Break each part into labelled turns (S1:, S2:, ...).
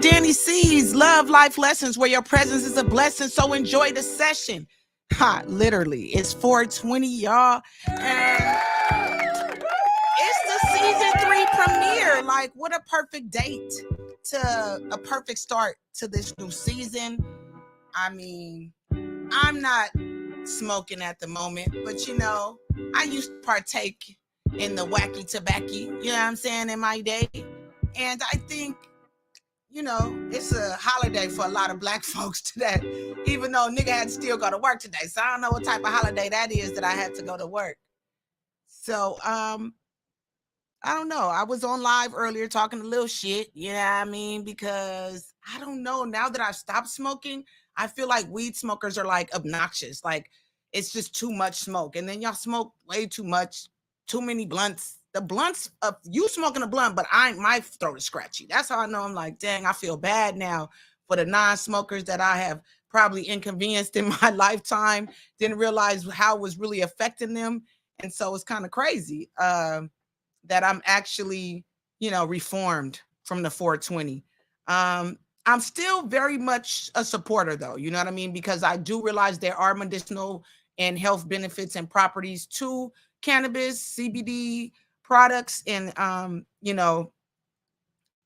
S1: Dani C's Love Life Lessons, where your presence is a blessing. So enjoy the session. Literally, it's 420, y'all. And it's the season 3 premiere. Like, what a perfect date to a perfect start to this new season. I mean, I'm not smoking at the moment, but I used to partake in the wacky tobacco, you know what I'm saying, in my day. And I think, it's a holiday for a lot of black folks today, even though nigga had to still go to work today. So I don't know what type of holiday that is that I had to go to work. So, I don't know. I was on live earlier talking a little shit, you know what I mean? Because I don't know. Now that I've stopped smoking, I feel like weed smokers are like obnoxious. Like, it's just too much smoke. And then y'all smoke way too much, too many blunts. The blunts of you smoking a blunt, but my throat is scratchy. That's how I know. I'm like, dang, I feel bad now for the non-smokers that I have probably inconvenienced in my lifetime. Didn't realize how it was really affecting them. And so it's kind of crazy that I'm actually, reformed from the 420. I'm still very much a supporter though, you know what I mean? Because I do realize there are medicinal and health benefits and properties to cannabis, CBD products. And,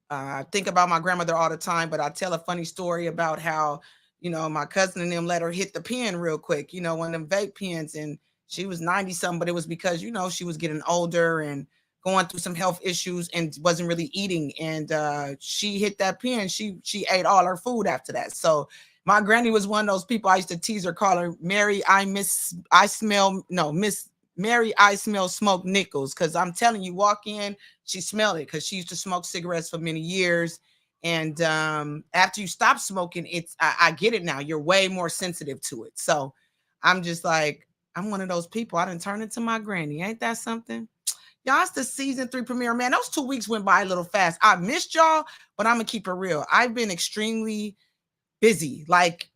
S1: I think about my grandmother all the time, but I tell a funny story about how, my cousin and them let her hit the pen real quick, one of them vape pens, and she was 90 something, but it was because, she was getting older and going through some health issues and wasn't really eating. And she hit that pen. She ate all her food after that. So my granny was one of those people I used to tease her, call her Mary, Miss Mary, I smell smoke nickels. Cause I'm telling you, walk in, she smelled it because she used to smoke cigarettes for many years. And after you stop smoking, I get it now. You're way more sensitive to it. So I'm just like, I'm one of those people. I done turned into my granny. Ain't that something? Y'all, it's the season 3 premiere. Man, those 2 weeks went by a little fast. I missed y'all, but I'm gonna keep it real. I've been extremely busy, like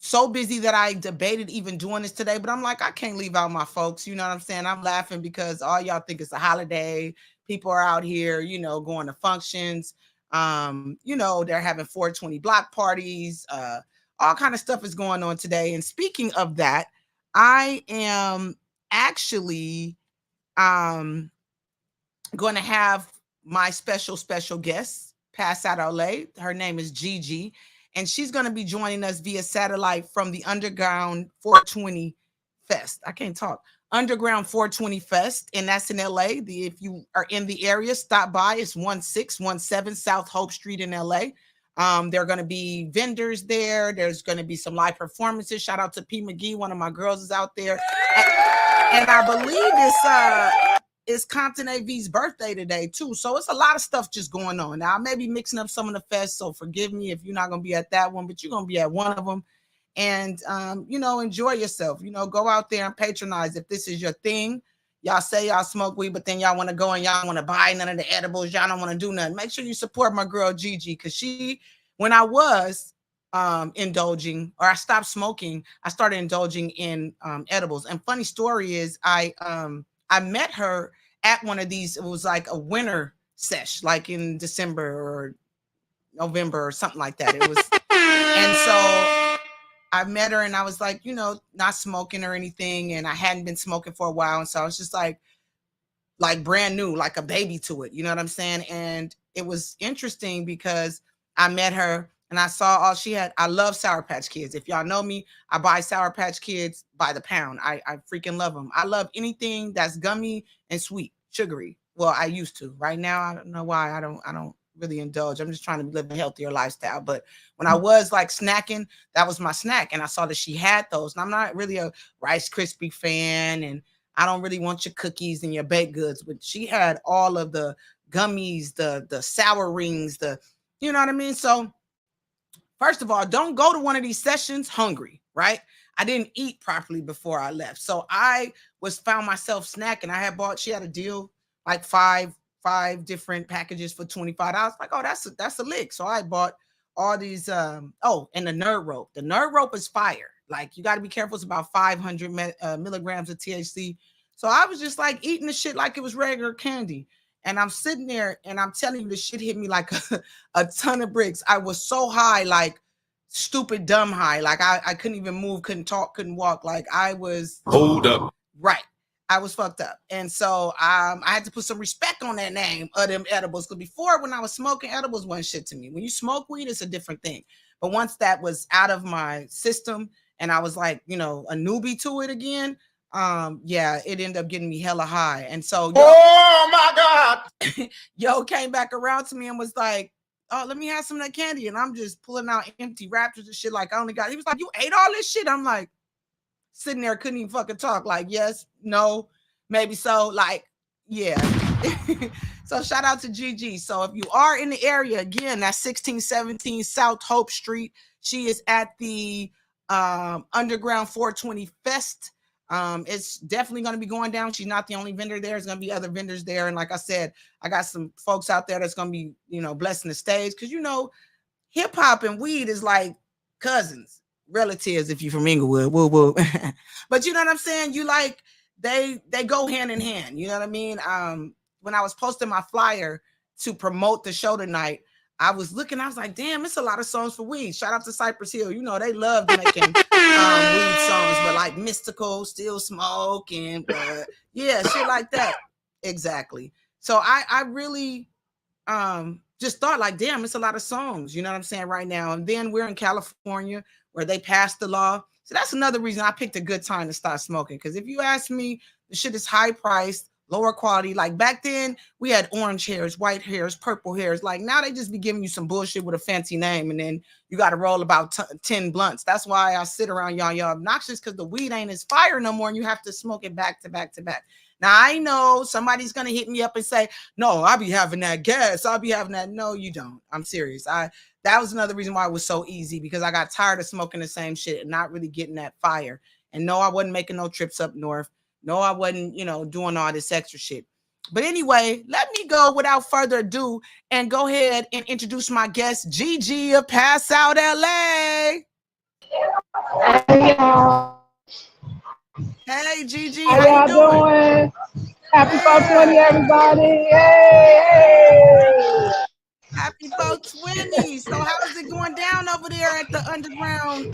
S1: so busy that I debated even doing this today, but I'm like, I can't leave out my folks. You know what I'm saying? I'm laughing because all y'all think it's a holiday. People are out here, going to functions. They're having 420 block parties. All kind of stuff is going on today. And speaking of that, I am actually going to have my special guest pass out LA. Her name is Gigi, and she's going to be joining us via satellite from the Underground 420 Fest. I can't talk. Underground 420 Fest, and that's in LA. If you are in the area, stop by. It's 1617 South Hope Street in LA. There are going to be vendors there. There's going to be some live performances. Shout out to P. McGee. One of my girls is out there. And I believe it's Compton AV's birthday today too. So it's a lot of stuff just going on. Now I may be mixing up some of the fests, so forgive me if you're not going to be at that one, but you're going to be at one of them. And, enjoy yourself, go out there and patronize if this is your thing. Y'all say y'all smoke weed, but then y'all want to go and y'all want to buy none of the edibles. Y'all don't want to do nothing. Make sure you support my girl Gigi, because when I was indulging, or I stopped smoking, I started indulging in edibles. And funny story is I met her at one of these. It was like a winter sesh, like in December or November or something like that. It was, and so I met her and I was like, not smoking or anything. And I hadn't been smoking for a while. And so I was just like brand new, like a baby to it. You know what I'm saying? And it was interesting because I met her and I saw all she had. I love Sour Patch Kids. If y'all know me, I buy Sour Patch Kids by the pound. I freaking love them. I love anything that's gummy and sweet, sugary. Well, I used to. Right now, I don't know why I don't really indulge. I'm just trying to live a healthier lifestyle. But when I was like snacking, that was my snack. And I saw that she had those. And I'm not really a Rice Krispie fan, and I don't really want your cookies and your baked goods, but she had all of the gummies, the sour rings, you know what I mean? So first of all, don't go to one of these sessions hungry, right? I didn't eat properly before I left. So I found myself snacking. She had a deal, like five different packages for $25. Like, oh, that's a lick. So I bought all these, and the Nerd Rope. The Nerd Rope is fire. Like, you got to be careful. It's about 500 milligrams of THC. So I was just like eating the shit like it was regular candy. And I'm sitting there and I'm telling you, the shit hit me like a ton of bricks. I was so high, like stupid, dumb high. Like I couldn't even move, couldn't talk, couldn't walk. Like I was
S2: hold up.
S1: Right. I was fucked up. And so I had to put some respect on that name of them edibles. Because before, when I was smoking, edibles wasn't shit to me. When you smoke weed, it's a different thing. But once that was out of my system and I was like, you know, a newbie to it again, yeah, it ended up getting me hella high. And so
S2: oh my God.
S1: Yo came back around to me and was like, oh, let me have some of that candy. And I'm just pulling out empty Raptors and shit. Like I only got, he was like, you ate all this shit? I'm like, sitting there, couldn't even fucking talk. Like, yes, no, maybe so. Like, yeah. So shout out to Gigi. So if you are in the area, again, that's 1617 South Hope Street. She is at the Underground 420 Fest. It's definitely going to be going down. She's not the only vendor there. There's going to be other vendors there. And like I said, I got some folks out there that's going to be, you know, blessing the stage. Because, you know, hip hop and weed is like cousins. Relatives, if you're from Inglewood, woo woo. But you know what I'm saying? You like they go hand in hand. You know what I mean? When I was posting my flyer to promote the show tonight, I was looking. I was like, damn, it's a lot of songs for weed. Shout out to Cypress Hill. You know they love making weed songs, but like Mystical, Still Smoking, yeah, shit like that. Exactly. So I really just thought like, damn, it's a lot of songs. You know what I'm saying right now. And then we're in California, where they passed the law. So that's another reason I picked a good time to start smoking. Because if you ask me, the shit is high priced, lower quality. Like back then, we had orange hairs, white hairs, purple hairs. Like now they just be giving you some bullshit with a fancy name. And then you got to roll about 10 blunts. That's why I sit around y'all obnoxious, because the weed ain't as fire no more. And you have to smoke it back to back to back. Now, I know somebody's going to hit me up and say, no, I'll be having that gas. I'll be having that. No, you don't. I'm serious. That was another reason why it was so easy, because I got tired of smoking the same shit and not really getting that fire. And no, I wasn't making no trips up north. No, I wasn't, you know, doing all this extra shit. But anyway, let me go without further ado and go ahead and introduce my guest, Gigi of Pass Out LA.
S3: Hey, y'all.
S1: Hey, Gigi.
S3: How y'all doing? Happy 420, everybody. Hey.
S1: Happy 420. So how's it going down over there at the Underground?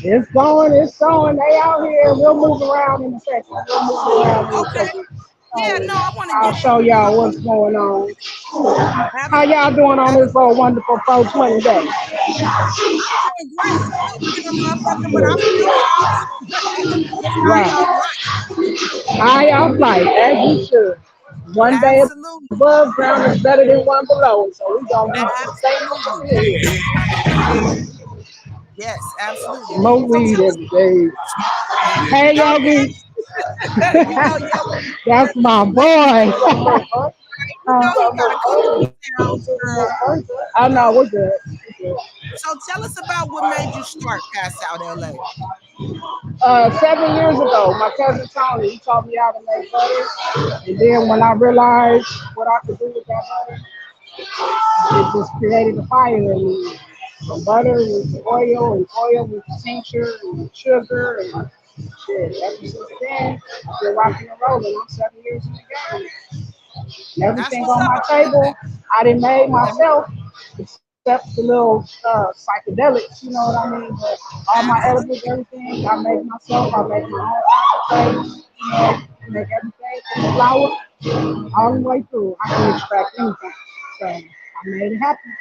S3: It's going. They out here. We'll move around in a second.
S1: Yeah, no, I want to
S3: I'll show y'all what's going on. How y'all doing on this wonderful 420 day? Right. High off life, as you should. One day above ground is better than one below. So we're going to be
S1: yes, absolutely.
S3: Smoke weed every day. Hey, Yogi. That's my boy. I know, we're good.
S1: So tell us about what made you start Pass Out LA.
S3: 7 years ago, my cousin Tony, he taught me how to make butter. And then when I realized what I could do with that butter, it just created a fire in me. So butter with oil, and oil with tincture and sugar and shit. Ever since then, I've been rocking and rolling. I'm 7 years in the game. Everything on my table, I done made myself, except the little psychedelics, you know what I mean? But all my edibles, everything, I make myself. I make my own concentrates, you know, make everything from the flower all the way through. I can extract anything. So I made it happen.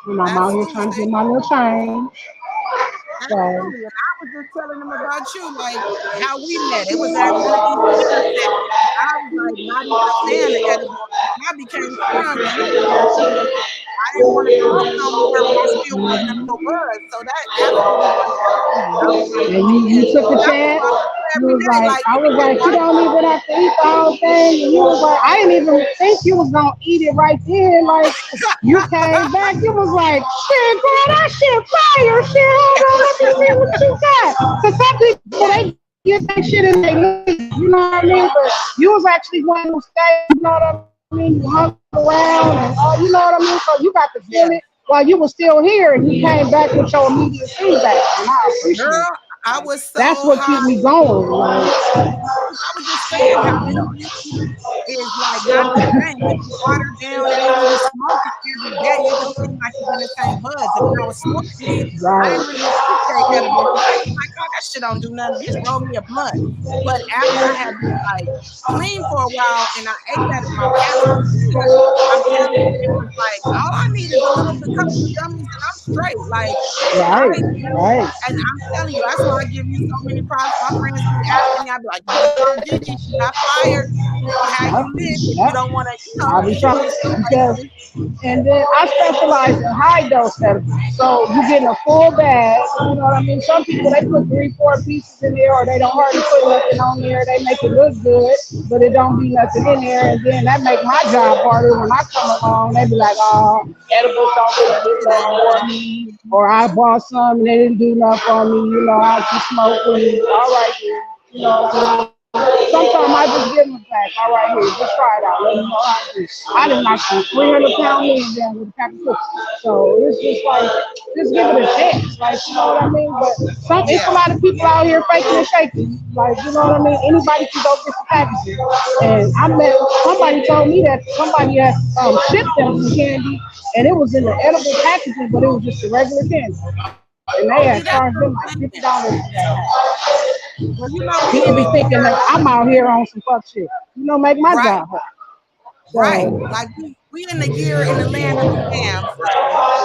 S3: And I'm out here trying to get my little change. So,
S1: and I was just telling them about you, like how we met. It was at one of these dinners that I was like not even a fan of edibles. I became strong. I didn't want to smoke no more, but I still wanted them to buzz. So that absolutely
S3: and you took a chance. You was like, I was like, you don't even have to eat the whole thing. And you was like, I didn't even think you was gonna eat it right then. Like you came back, you was like, shit, girl, that shit fire, shit. Hold on, let me see what you got. Cause some people they get that shit in their legs, you know what I mean? But you was actually one who stayed, you know what I mean? You hung around and you know what I mean? So you got to feel it while you were still here, and you came back with your immediate feedback. And I appreciate it.
S1: I was so
S3: that's what keep me going. Like.
S1: because I was just saying how this weed is like not the same. If you water down and then when you smoke it every day, it don't seem like you're getting the same buzz. And when I was smoking it, I
S3: Right.
S1: didn't really appreciate edibles. I was like, oh, that shit don't do nothing. Just roll me a blunt. But after I had been like clean for a while and I ate that my cannabis there, I'm telling you, it was like all I need is a little bit couple of gummies and I'm straight. Like I
S3: Right.
S1: really,
S3: Right.
S1: and I'm telling you, that's why I give you so many props. My friends be asking me, I be like, you better tell Gigi she got fired. You know how you
S3: Yep.
S1: live if you
S3: Yep.
S1: don't want to,
S3: I'll be
S1: shoot
S3: trying
S1: in some
S3: because,
S1: places.
S3: and then I specialize in high dose edibles. So you getting a full bag, you know what I mean? Some people they put 3, 4 pieces in there or they don't hardly put nothing on there. They make it look good, but it don't be nothing in there. And then that make my job harder when I come along. They be like, oh, edibles don't really do
S1: Shit
S3: nothing
S1: ain't
S3: for
S1: nothing.
S3: me. Or I bought some and they didn't do nothing for me. You know, I just smoke weed. All right, then. You know what I mean? Sometimes I just give them a pack. All right, here, just try it out. Let me know how it is. I done knocked some 300-pound men down with a pack of cookies. So it's just like, just give it a chance. Like, you know what I mean? But it's a
S1: Yeah.
S3: lot of people out here faking and shaking. Like, you know what I mean? Anybody can go get some packages. And I met, somebody told me that somebody had shipped them some candy and it was in the edible packaging, but it was just a regular candy. And they
S1: See,
S3: had
S1: that's
S3: charged
S1: what
S3: them
S1: I'm
S3: like
S1: saying.
S3: $50 for that.
S1: Well, we
S3: People
S1: in
S3: be
S1: the
S3: thinking that
S1: year,
S3: I'm out here on some fuck shit. You know, make my
S1: right,
S3: job hard.
S1: right.
S3: So,
S1: Like we in the year in the land of the damn.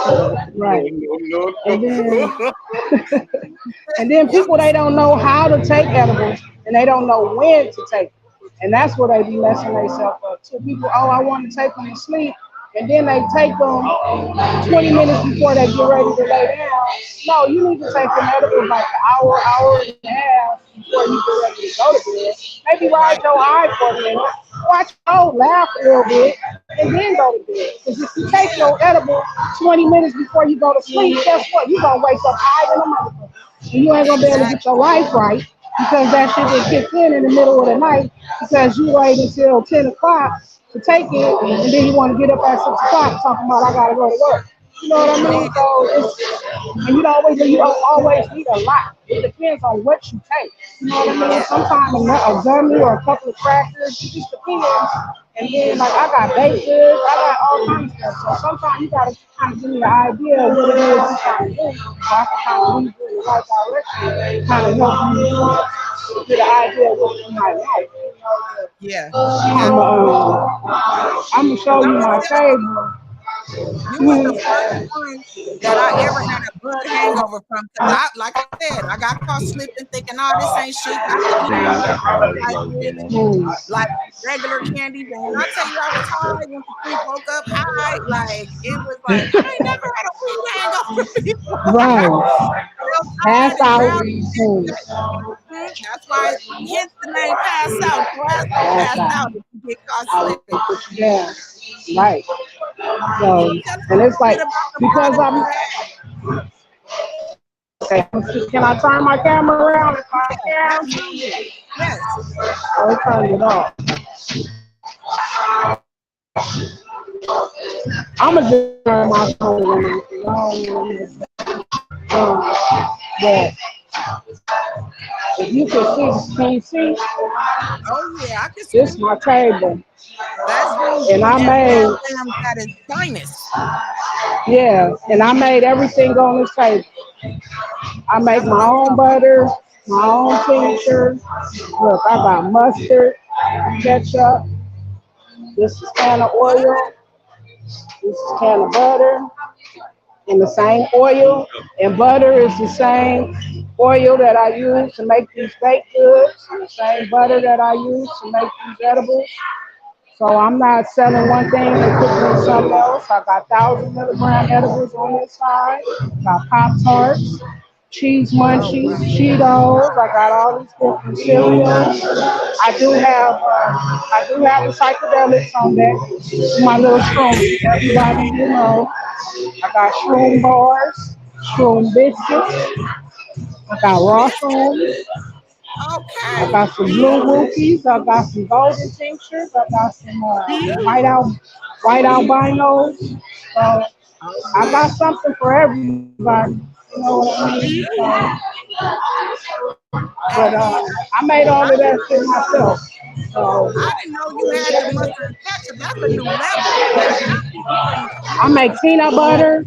S1: So
S3: right.
S2: No,
S3: And then
S2: no,
S3: and then
S1: yep.
S3: people they don't know how to take edibles and they don't know when to take them. And that's where they be messing themselves up too. People, oh, I want to take them to sleep. And then they take them 20 minutes before they get ready to lay down. No, you need to take them edibles like an hour, hour and a half before you get ready to go to bed. Maybe ride
S1: Right.
S3: your eye for a minute, watch your laugh a little bit, and then go to bed. Because if you take
S1: Yeah.
S3: your edible 20 minutes before you go to sleep, guess what? You're going to wake up high in the motherfucker. And you ain't going to be able to get your
S1: Exactly.
S3: life right because that shit just kicked in the middle of the night because you waited until 10 o'clock to take it, and then you want to get up at 6 o'clock talking about I gotta go to work. You know what I
S1: Man,
S3: mean? So it's and you don't always need a lot. It depends on what you take. You know what I mean?
S1: yeah.
S3: Sometimes a gummy or a couple of crackers, it just depends. And then like I got baked goods, I got all kinds of stuff. So sometimes you gotta kind of give me the idea of what it is you're trying to do. So I can kind of lead you in the right direction, kind of help you get an idea of what you might like.
S1: Yeah. Yeah.
S3: I'm gonna show
S1: Because
S3: you
S1: I'm gonna
S3: my
S1: tell you,
S3: table.
S1: you was the first one that I ever had a bud hangover from. Because like I said, I got caught slipping, thinking, "Oh, this ain't shit." Got the like this,
S3: Mm.
S1: like regular candies. And when I tell you I was high, went to sleep, woke up high, like it was like I ain't never had a weed hangover before.
S3: Right.
S1: Real
S3: Pass
S1: tired and
S3: out.
S1: drowsy.
S3: Mm.
S1: That's why, hence the name "pass out." Your ass don't
S3: Pass
S1: pass
S3: out.
S1: out if you get caught
S3: I will
S1: slipping.
S3: put you down. Right.
S1: So
S3: So,
S1: tell us a
S3: and it's
S1: little
S3: like
S1: bit about the
S3: because
S1: products you
S3: I'm
S1: have.
S3: okay. Can I turn my camera around if I
S1: Yeah,
S3: can?
S1: absolutely. Yes.
S3: I'll turn it off. I'm gonna just turn my phone on. But if can you see?
S1: Oh yeah, I can
S3: This
S1: see.
S3: my table,
S1: That's
S3: and
S1: Gigi
S3: I
S1: at
S3: made
S1: all times at his finest.
S3: yeah, and I made everything on this table. I make
S1: That's what
S3: my
S1: I'm
S3: own
S1: talking
S3: butter, my own tincture. Look, I got mustard, ketchup. This is can of
S1: about. What?
S3: oil. This is can of butter. In the same oil, and butter is the same oil that I use to make these baked goods, and the same butter that I use to make these edibles. So I'm not selling one thing and putting in something else. I got 1,000 milligram edibles on this side. Got Pop Tarts, cheese
S1: Oh
S3: munchies,
S1: wow.
S3: Cheetos. I got all these different cereals. I do have the psychedelics on deck. My little shroom. Everybody, I got shroom bars, shroom biscuits. I got raw
S1: Biscuit.
S3: shrooms. I
S1: Okay.
S3: got some blue rookies. I got some golden tinctures. I got some white albinos. So I got
S1: Okay.
S3: something for everybody. You know what I mean? So, But I made all of that shit myself. So
S1: I didn't know you had the mustard and ketchup. That's a new level. Now you putting
S3: I make peanut butter.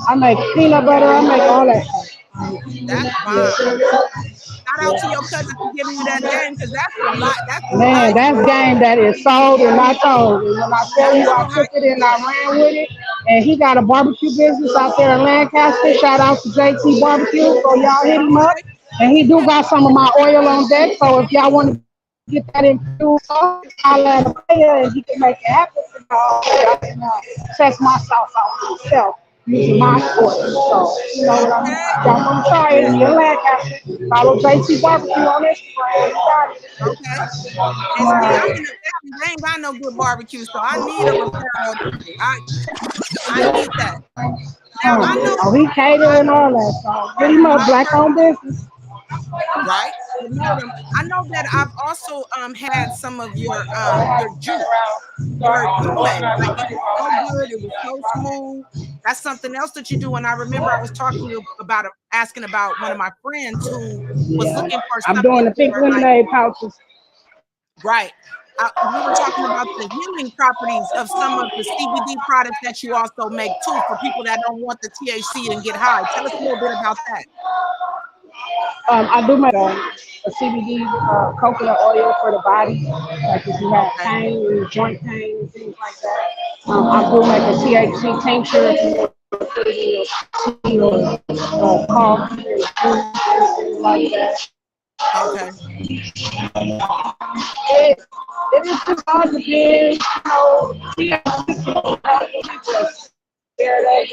S3: I make peanut butter. I make all that shit.
S1: that's bomb. Shout out to your cousin for giving you that game because that's a lot. That's a
S3: Man,
S1: life.
S3: that's game that is sold and not told. And when I tell
S1: That's
S3: you I
S1: all
S3: took
S1: right.
S3: it and I ran with it, and he got a barbecue business out there in Lancaster. Shout out to JT Barbecue. So y'all hit him up.
S1: Okay.
S3: And he do got some of my oil on deck. So if y'all want to get that infused sauce, I'll let him pay and he can make it happen for y'all. Y'all can test my sauce out myself using my oil. So, you know what I mean?
S1: Okay.
S3: Y'all want to try it in your Lancaster. Follow JT Barbecue on Instagram. You got it.
S1: Okay. And see, I'm in the valley. They ain't got no good barbecue, so I need a referral. I need that. Now I know
S3: Oh, he catered and all that. So get him up,
S1: my
S3: black owned business.
S1: right? Promote them. I know that I've also had some of your juice, your kool-aid. Like it was so good, it was so smooth. That's something else that you do. And I remember I was talking to you about asking about one of my friends who was
S3: Yeah.
S1: looking for
S3: I'm doing
S1: something
S3: the pink
S1: for like
S3: lemonade pouches.
S1: right. We were talking about the healing properties of some of the CBD products that you also make too for people that don't want the THC and get high. Tell us a little bit about that.
S3: I do make a CBD coconut oil for the body, like if you have
S1: Okay.
S3: pain, joint pain, and things like that. I do make a THC tincture if you want to put it in your tea or coffee or juice, anything like that.
S1: Okay.
S3: It, it is just hard to give, just share that.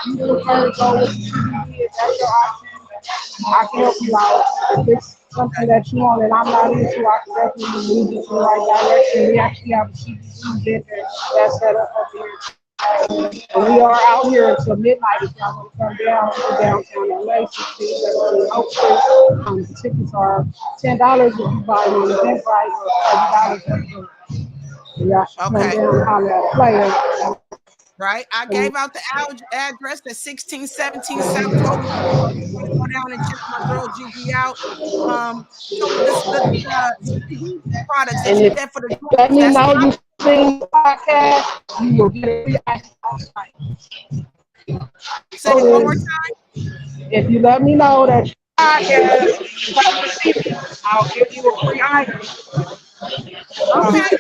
S3: You prefer to go with CBD, if that's your option. I can help you out. If it's something that you want and I'm not into, I can definitely lead you to the right direction. We actually have a CBD vendor that's set up over here. And we are out here until midnight if y'all want to come down to downtown LA. 16 the tickets are $10 if you buy on Eventbrite or $30 if you y'all should come
S1: Okay.
S3: down and holler at a player.
S1: Right. I gave out the address at 1617 South Hope Street. So if you want to go down and check my girl Gigi out. So the CBD products that
S3: And
S1: you
S3: if
S1: said for the
S3: you let
S1: joints,
S3: me
S1: that's
S3: know you
S1: top.
S3: sing the podcast, you will get a free ice
S1: Say it one more time.
S3: If you let me know that you podcast, I'll give you a free item.
S1: Okay.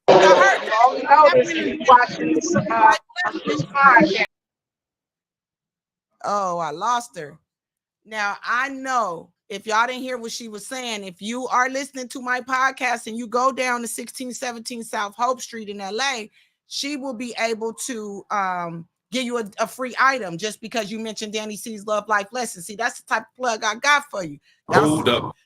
S1: Y'all heard that.
S3: All you
S1: Y'all
S3: know is
S1: definitely
S3: if you
S1: did
S3: watching
S1: something
S3: this
S1: for the life
S3: this
S1: lessons.
S3: podcast.
S1: Oh, I lost her. Now, I know if y'all didn't hear what she was saying, if you are listening to my podcast and you go down to 1617 South Hope Street in LA, she will be able to give you a free item just because you mentioned Danny C's Love Life Lessons. See, that's the type of plug I got for you.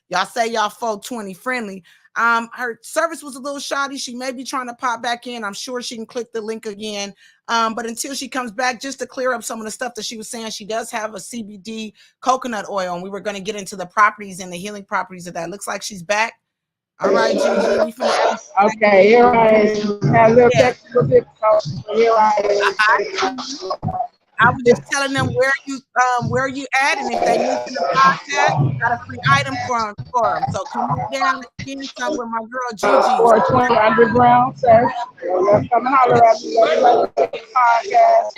S1: Y'all say y'all 420 friendly. Her service was a little shoddy. She may be trying to pop back in. I'm sure she can click the link again. But until she comes back, just to clear up some of the stuff that she was saying, she does have a CBD coconut oil, and we were going to get into the properties and the healing properties of that. Looks like she's back. All right, Gigi, we finna.
S3: Okay, here I am. Had a little
S1: Yeah.
S3: technical difficulty, but here I am.
S1: I was just telling them where you at, and if they listen to the podcast, got a free item for them. So come on down and get some with my girl Gigi.
S3: 420 Underground says, let's come and holler at me. Let me know the podcast.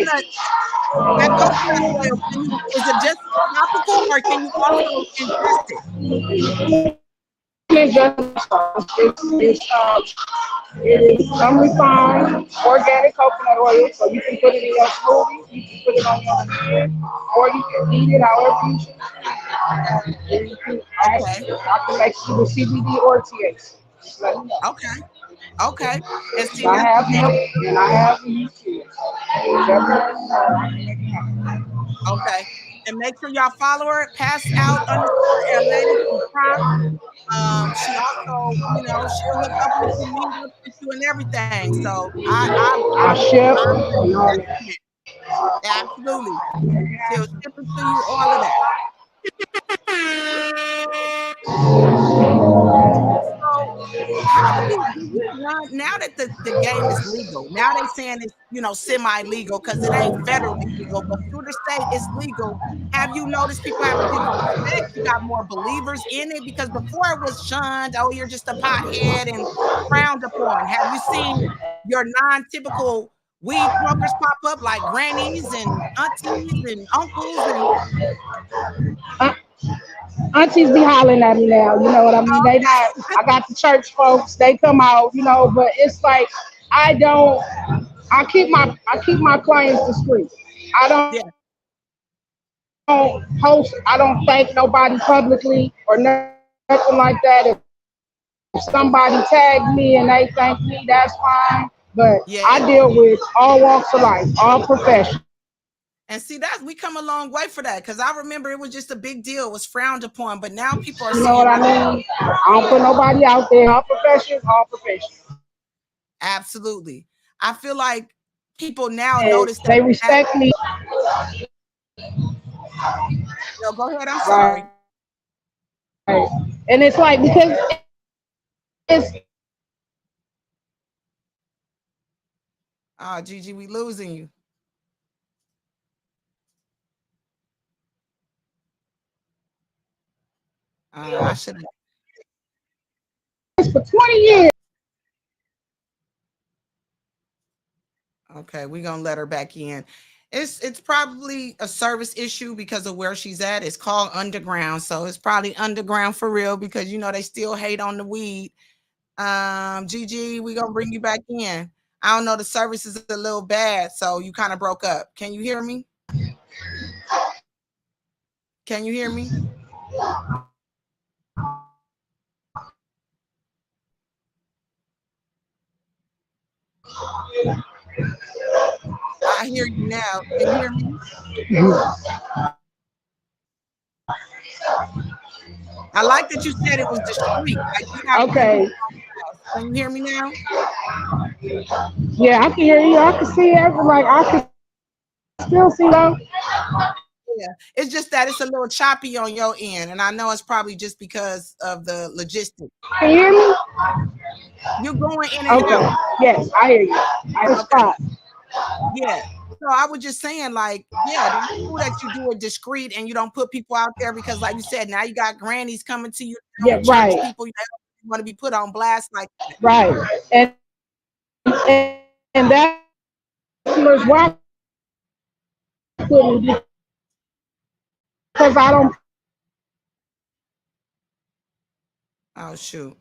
S1: That coconut oil, is it just topical or can you also ingest it?
S3: It is unrefined organic coconut oil, so you can put it in your smoothie, you can put it on your skin, or you can eat it however you choose. And you can I can make you with CBD or THC. Let me know.
S1: Okay. And see,
S3: I
S1: that's
S3: have
S1: the thing.
S3: milk and I have meat too.
S1: Okay. And make sure y'all follow her, pass out _ LA. She pop. She also, she'll hook up with you, meet up with you, and everything. So
S3: I ship
S1: I'm
S3: and all that.
S1: absolutely. She'll ship it to you, all of that. So, how do you run now that that the game is legal. Now they saying it's, you know, semi-legal because it ain't federally legal, but through the state it's legal. Have you noticed people have a different respect? You got more believers in it because before it was shunned. Oh, you're just a pothead and frowned upon. Have you seen your non-typical weed smokers pop up like grannies and aunties and uncles and
S3: Aunties be hollering at me now, you know what I mean? They not, I got the church folks, they come out, you know, but it's like I keep my clients discreet. I
S1: yeah,
S3: don't post, I don't thank nobody publicly or nothing like that. If somebody tag me and they thank me, that's fine. But
S1: yeah.
S3: I deal with all walks of life, all professions.
S1: And see that we come a long way for that because I remember it was just a big deal, it was frowned upon, but now people are
S3: You know
S1: saying
S3: what I mean? I don't put nobody out there. All professions, all professions.
S1: absolutely. I feel like people now
S3: And
S1: notice that.
S3: they respect me.
S1: No, go ahead. I'm
S3: Right.
S1: sorry.
S3: And it's like because it's
S1: Oh, Gigi, we losing you. I should have.
S3: for 20 years.
S1: Okay, we're gonna let her back in. It's probably a service issue because of where she's at. It's called underground, so it's probably underground for real because you know they still hate on the weed. Gigi, we gonna bring you back in. I don't know, the service is a little bad, so you kind of broke up. Can you hear me? Can you hear me? I hear you now. Can you hear me? I like that you said it was discreet. Like you're not putting
S3: Okay.
S1: people on blast. Can you hear me now?
S3: Yeah, I can hear you. I can see everything. Like I can still see them.
S1: Yeah, it's just that it's a little choppy on your end, and I know it's probably just because of the logistics.
S3: Can you hear me?
S1: You're going in and out.
S3: Okay. Yes, I hear you. I can
S1: Okay,
S3: spot.
S1: yeah. So I was just saying, like, yeah, that's cool that you do it discreet and you don't put people out there because, like you said, now you got grannies coming to you,
S3: Yeah,
S1: church
S3: right.
S1: people. You want to be put on blast like that.
S3: Right. And that's why I couldn't because I don't.
S1: Oh shoot.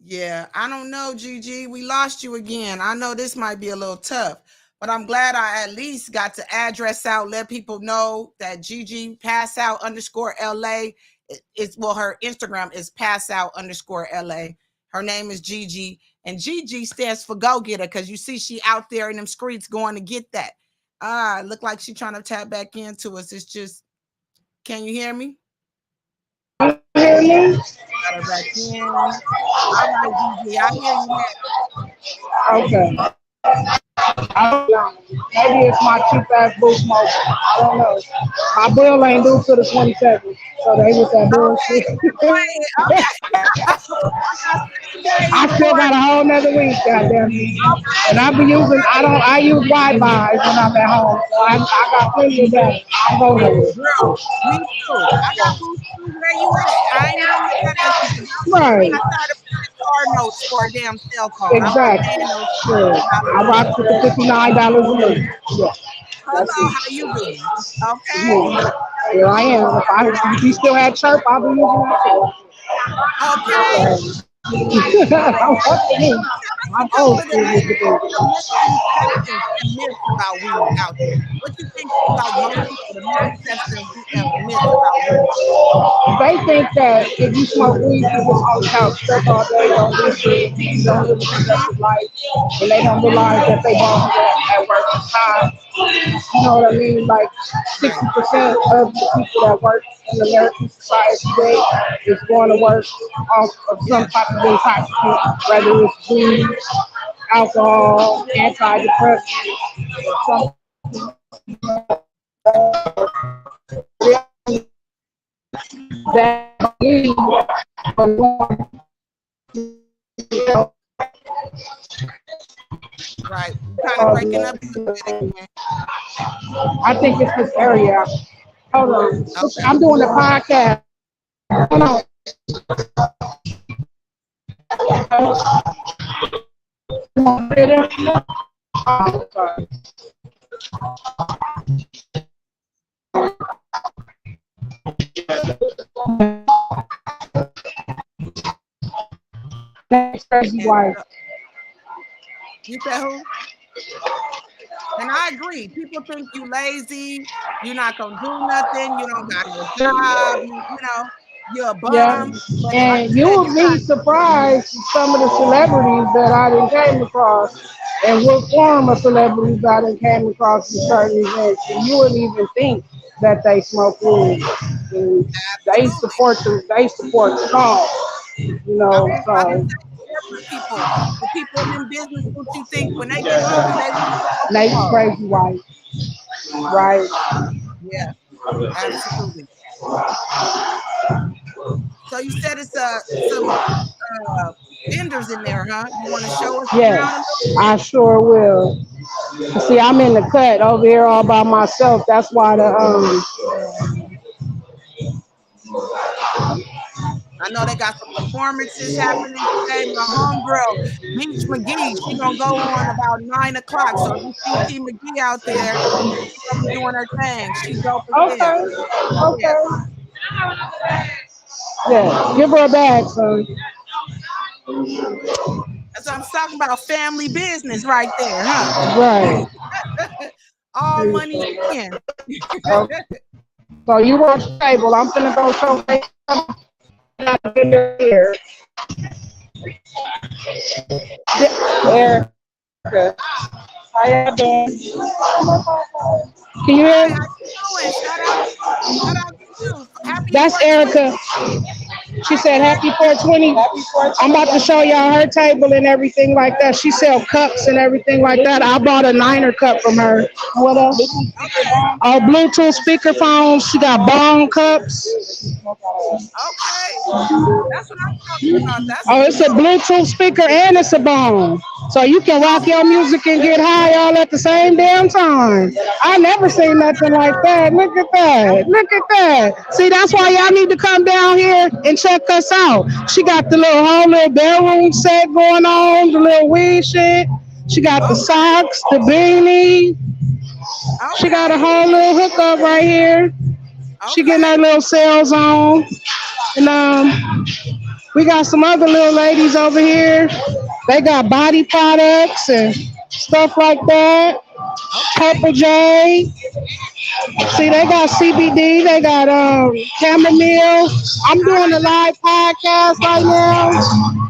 S1: Yeah, I don't know, Gigi. We lost you again. I know this might be a little tough, but I'm glad I at least got the address out, let people know that Gigi pass out underscore LA. It's well, her Instagram is pass out underscore LA. Her name is Gigi, and Gigi stands for go getter because you see she out there in them streets going to get that. Look like she trying to tap back into us. It's just, can you hear me?
S3: Hear me?
S1: Got her back in. All right, Gigi, I hear you now.
S3: Okay. I don't know. Maybe it's my cheap ass boost mobile. I don't know. My bill ain't due to the 27th, so they was that
S1: Okay,
S3: bullshit.
S1: okay. I got 7 days
S3: I still
S1: for
S3: got
S1: it.
S3: a whole nother week, goddamn it. And
S1: Okay.
S3: I be using, I use Wi-Fi when I'm at home, so I got plenty of that. I'm going
S1: Girl, me too. I got boost too. Where you at? I ain't even look at that because
S3: right,
S1: I started paying car notes for a damn cell phone. I'm not paying
S3: exactly.
S1: those
S3: Sure. I
S1: $200
S3: rock with the $59 a month. Yeah,
S1: Hello,
S3: that's
S1: how you doing?
S3: it.
S1: Okay.
S3: Yeah. Here I am. If you still had chirp, I'll be using that
S1: Okay.
S3: too. I'm up to me.
S1: Tell us
S3: I'm
S1: a couple
S3: old
S1: of
S3: school with the
S1: the misconceptions and myths about weed out there. What you think, like most people, the misconceptions and myths about weed?
S3: They think that if you smoke weed, you just on the couch, stress all day, don't do shit, you don't live a
S1: Mhm.
S3: productive life, and they don't realize that they both at work time. You know what I mean? Like
S1: Right.
S3: 60% of the people that work in the American society today is going to work off of
S1: Yeah.
S3: some type of intoxicant, whether it's weed, alcohol, antidepressants, or something that weed I think it's this area. Hold on.
S1: Okay.
S3: I'm doing the podcast. Hold on. That's crazy
S1: And
S3: wife.
S1: you said who? And I agree. People think you lazy. You're not gonna do nothing. You don't got no job. You're a
S3: Yeah.
S1: bum. But like
S3: And
S1: you
S3: you
S1: said,
S3: would
S1: you
S3: be
S1: got
S3: surprised some of the celebrities that I done came across and what form of celebrities I done came across in certain events. And you wouldn't even think that they smoke weed. And
S1: absolutely.
S3: they support the cause,
S1: I've been
S3: so
S1: taking care of my people. The people in them business, what you think when they get hungry, they want some
S3: Nate's
S1: Coca-Cola.
S3: crazy white, right?
S1: Yeah, absolutely. So you said it's some vendors in there, huh? You want to show us
S3: Yes,
S1: around a little
S3: I
S1: bit?
S3: sure will. See, I'm in the cut over here all by myself. That's why
S1: I know they got some performances happening today. My homegirl, Beach McGee, she gonna go on about 9 o'clock. So if you see T McGee out there, she gonna be doing her thing. She dope as hell.
S3: okay,
S1: Yeah,
S3: okay, yeah. Give her a bag, son.
S1: that's what I'm talking about. Family business right there, huh?
S3: Right.
S1: All money in.
S3: Okay. So you watch the table. I'm finna go show you here. Erica. How y'all doing? Can you
S1: Hi,
S3: hear?
S1: how you doing? Shout out to you. Happy
S3: That's
S1: 420.
S3: Erica. She
S1: Hi,
S3: said happy
S1: Erica.
S3: 420. I'm about to show y'all her table and everything like that. She sell cups and everything like that. I bought a Niner cup from her. What else?
S1: Okay.
S3: Oh, Bluetooth speakerphones. She got bong cups.
S1: Okay. That's what I'm talking about. That's
S3: Oh,
S1: what's
S3: it's a
S1: up.
S3: Bluetooth speaker and it's a bong. So you can rock your
S1: Okay.
S3: music and get high all at the same damn time. I never seen nothing like that. Look at that. Look at that. See, that's why y'all need to come down here and check us out. She got the whole little bedroom set going on, the little weed shit. She got the
S1: Okay.
S3: socks, the beanie. She got a
S1: Okay.
S3: whole little hookup right here. She getting her
S1: Okay.
S3: little sales on. And we got some other little ladies over here. They got body products and stuff like that.
S1: Okay.
S3: Purple J. See, they got CBD. They got chamomile. I'm doing
S1: Hi.
S3: a live podcast right now.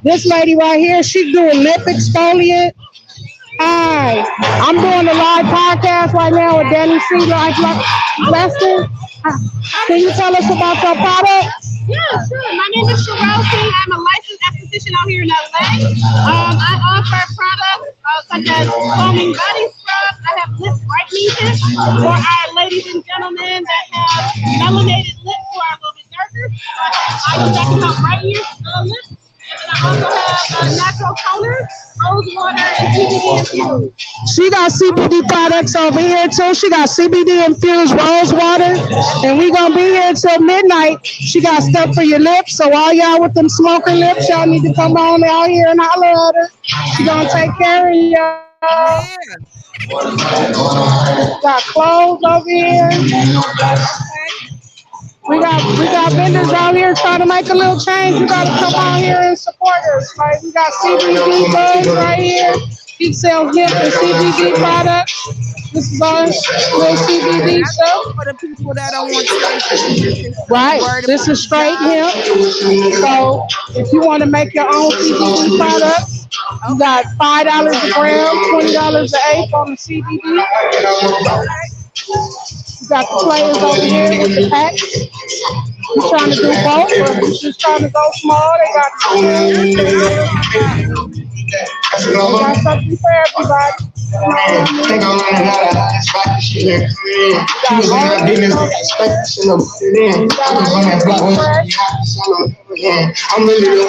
S3: This lady right here, she's doing lip exfoliant. Hi, I'm doing a live podcast right now with Dani C. Lester. Can you tell us about your product?
S4: Yeah, sure. My name is Sherelle King. I'm a licensed esthetician out here in LA. I offer products such as foaming body scrubs. I have lip brightening tips for our ladies and gentlemen that have melanated lips who are a little bit darker. I have items that can help brighten your lips. And I also have natural toners, rose water, and CBD infused.
S3: She got CBD products over here too. She got CBD infused rose water, and we gonna be here till midnight. She got stuff for your lips, so all y'all with them smoking lips, y'all need to come on out here and holler at her. She gonna take care of y'all.
S1: Yeah.
S3: Got clothes over here.
S1: Okay.
S3: We got vendors out here trying to make a little change. You gotta come out here and support us. Like we got CBD bugs right here. He sells hemp and CBD products. This is all little
S1: And
S3: CBD
S1: that's
S3: stuff.
S1: for the people that don't want to take the medicine.
S3: Right.
S1: Worried
S3: This
S1: about
S3: is
S1: the
S3: straight
S1: job.
S3: hemp. So if you want to make your own CBD products, you
S1: Okay.
S3: got $5 a gram, $20 an eighth on the CBD.
S1: Okay.
S3: You got the players over here with the packs. You trying to do both, or you just trying to go small?
S1: That's what I'm talking about.
S3: They got something for everybody. Think I'm running out of this fucking shit. She was in my business, expecting them. Then I was on that block when she I'm really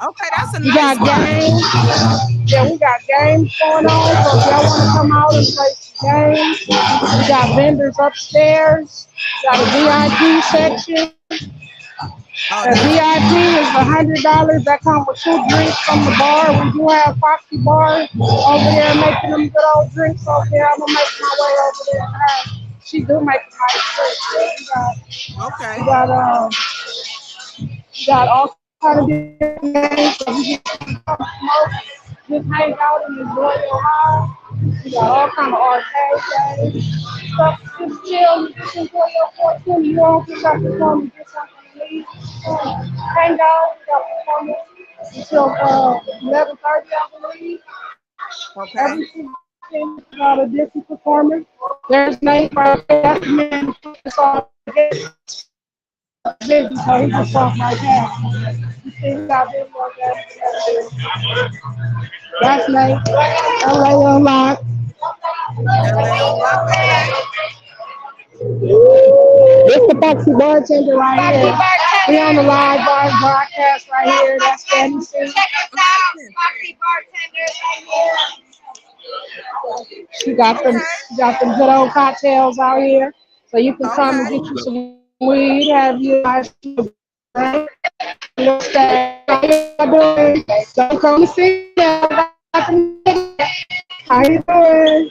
S1: Okay, that's a
S3: we
S1: nice
S3: got games. Yeah, we got games going on. So if y'all want to come out and play some games, we got vendors upstairs. We got a VIP section.
S1: Oh,
S3: The VIP is $100 that comes with 2 drinks from the bar. We do have Foxy Bar over there making them good old drinks over there. I'm gonna make my way over there. She do make a nice drink.
S1: okay.
S3: We got all kind of different games. So you can come smoke, just hang out and enjoy your high. We got all kind of arcade games. Stuff, just chill, just enjoy your 420. You don't just have to come and get something to eat. Hang out, we got performance until 11:30, I believe.
S1: Okay.
S3: Every weekend, we got a different performance. There's Nate right there. That's the man who puts on the busy, so he performs right now. You see, we got video games. That's Nate. LA Unlocked.
S1: LA on lock. Okay.
S3: This the Foxy bartender right here. We on the live broadcast right here. That's Dani. She got them good old cocktails out here. So you can come and get you some weed, have you guys drink. Don't come see them. How you doing?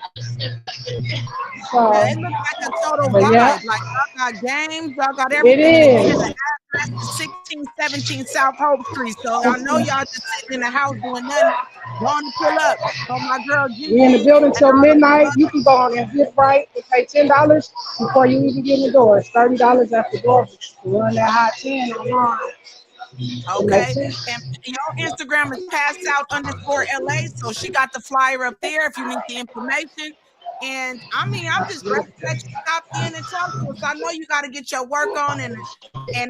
S3: So,
S1: Yeah, it looks like a total vibe.
S3: yeah.
S1: Like y'all got games, y'all got everything.
S3: It is.
S1: The address is 1617 South Hope Street. So I know y'all just sitting in the house doing nothing. Going to pull up. So my girl Gigi.
S3: We in the building till midnight. You can go on and get right and pay $10 before you even get in the door. It's $30 at the door to run that hot 10 online.
S1: Okay, and your Instagram is passedout_LA, so she got the flyer up there if you need the information. And I mean, I'm just grateful that you stopped in and talked to us. I know you got to get your work on, and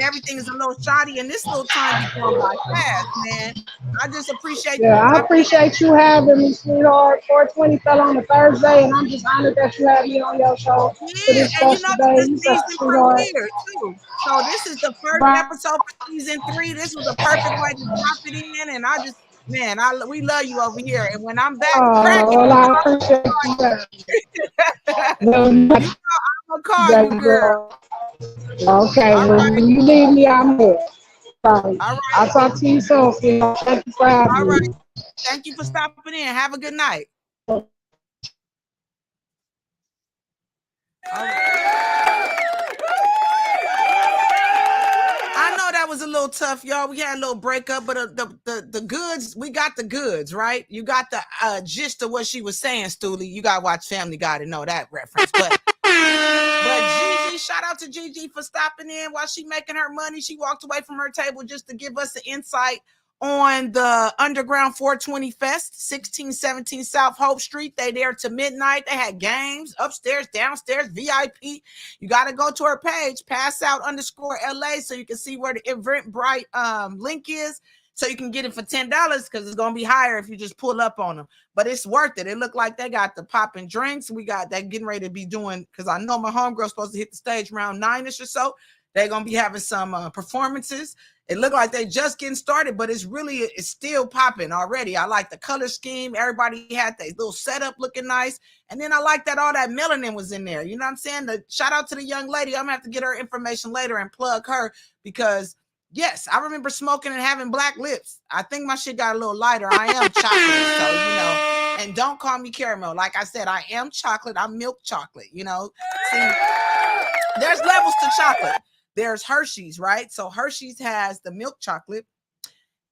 S1: everything is a little shoddy, and this little time be going by fast, man. I just appreciate you.
S3: Yeah, I appreciate you having me, sweetheart. 420 fell on a Thursday, and I'm just honored that you had me on your show for this
S1: And you
S3: special
S1: know,
S3: day.
S1: this
S3: You
S1: is season
S3: such a sweetheart.
S1: premiere too. So this is the first episode for season 3. This was a perfect way to drop it in, and I just, man, we love you over here. And when I'm back cracking,
S3: well, I appreciate you.
S1: I'm gonna call you, girl.
S3: Okay, when you leave me, I'm here. All right. I'll talk to you soon. Thank you for having me.
S1: Thank you for stopping in. Have a good night. I know that was a little tough, y'all. We had a little breakup, but the goods, we got the goods, right? You got the gist of what she was saying, Stooley. You got to watch Family Guy to know that reference. But Gigi, shout out to Gigi for stopping in while she making her money. She walked away from her table just to give us an insight on the Underground 420 Fest, 1617 South Hope Street. They there to midnight. They had games upstairs, downstairs, VIP. You got to go to her page, passedout_LA, so you can see where the Eventbrite link is, so you can get it for $10 because it's going to be higher if you just pull up on them. But it's worth it. It looked like they got the popping drinks. We got that getting ready to be doing, because I know my homegirl's supposed to hit the stage around 9-ish or so. They're going to be having some performances. It looked like they just getting started, but it's still popping already. I like the color scheme. Everybody had that little setup looking nice. And then I like that all that melanin was in there. You know what I'm saying? Shout out to the young lady. I'm going to have to get her information later and plug her, because yes, I remember smoking and having black lips. I think my shit got a little lighter. I am chocolate, so, you know, and don't call me caramel. Like I said, I am chocolate. I'm milk chocolate, you know. See, there's levels to chocolate. There's Hershey's, right? So Hershey's has the milk chocolate.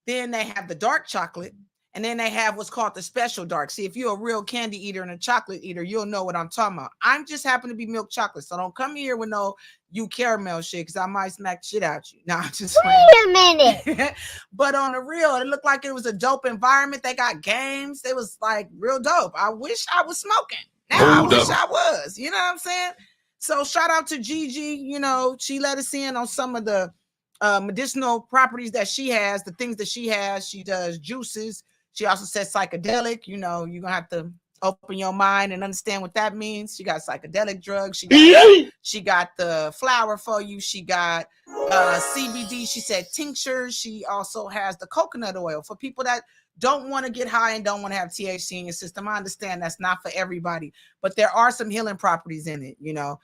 S1: Then they have the dark chocolate. And then they have what's called the special dark. See, if you're a real candy eater and a chocolate eater, you'll know what I'm talking about. I'm just happen to be milk chocolate. So don't come here with no you caramel shit, because I might smack shit out you. Nah, I'm just
S5: wait a minute.
S1: But on the real, it looked like it was a dope environment. They got games. It was like real dope. I wish I was smoking. Now I wish I was. You know what I'm saying? So shout out to Gigi. You know, she let us in on some of the medicinal properties that she has, the things that she has. She does juices. She also said psychedelic. You know, you're gonna have to open your mind and understand what that means. She got psychedelic drugs. She got the flower for you. She got CBD. She said tinctures. She also has the coconut oil for people that don't want to get high and don't want to have THC in your system. I understand that's not for everybody, but there are some healing properties in it. You know,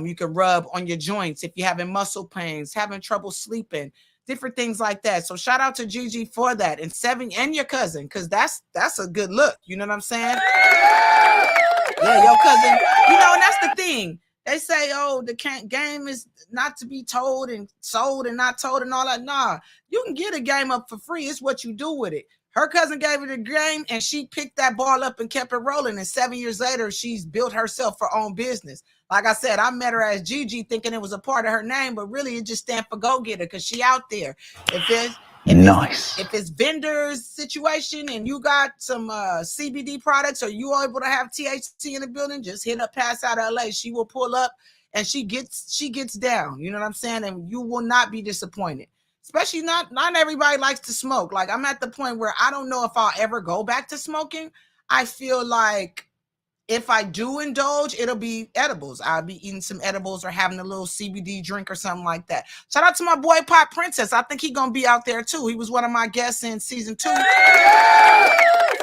S1: you can rub on your joints if you're having muscle pains, having trouble sleeping, different things like that. So shout out to Gigi for that, and Seven and your cousin, because that's a good look. You know what I'm saying? Yeah, your cousin. You know, and that's the thing. They say, oh, the game is not to be told and sold and not told and all that. Nah, you can get a game up for free. It's what you do with it. Her cousin gave her the game and she picked that ball up and kept it rolling. And 7 years later, she's built herself her own business. Like I said, I met her as Gigi thinking it was a part of her name, but really it just stands for go-getter because she out there. If it's vendors situation and you got some CBD products or you are able to have THC in the building, just hit up Pass Out LA. She will pull up and she gets down. You know what I'm saying? And you will not be disappointed. Especially not everybody likes to smoke. Like I'm at the point where I don't know if I'll ever go back to smoking. I feel like if I do indulge, it'll be edibles. I'll be eating some edibles or having a little CBD drink or something like that. Shout out to my boy Pop Princess. I think he's gonna be out there too. He was one of my guests in season 2.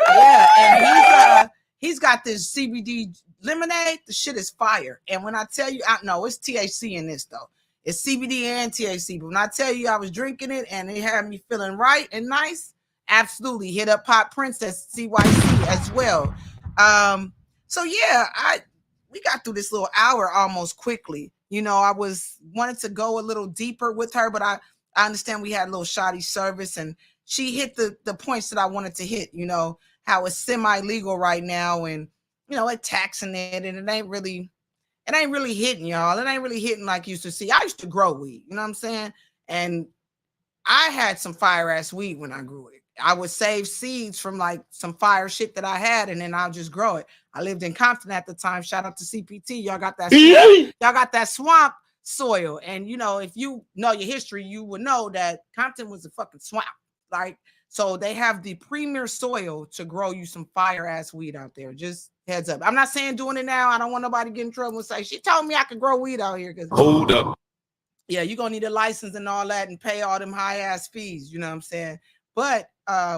S1: Yeah, and he's got this CBD lemonade. The shit is fire. And when I tell you, I know it's THC in this though. It's CBD and THC. But when I tell you I was drinking it and it had me feeling right and nice, absolutely hit up Pop Princess CYC as well. So yeah, we got through this little hour almost quickly. You know, I wanted to go a little deeper with her, but I understand we had a little shoddy service and she hit the points that I wanted to hit, you know, how it's semi-legal right now and, you know, it taxing it and it ain't really hitting, y'all. It ain't really hitting like you used to see. I used to grow weed, you know what I'm saying? And I had some fire ass weed when I grew it. I would save seeds from like some fire shit that I had, and then I'll just grow it. I lived in Compton at the time. Shout out to CPT. Y'all got that swamp, y'all got that swamp soil. And you know, if you know your history, you would know that Compton was a fucking swamp. Like, so they have the premier soil to grow you some fire ass weed out there. Just heads up. I'm not saying doing it now. I don't want nobody to get in trouble and say, she told me I could grow weed out here.
S2: Hold up.
S1: Yeah, you're going to need a license and all that and pay all them high ass fees. You know what I'm saying? But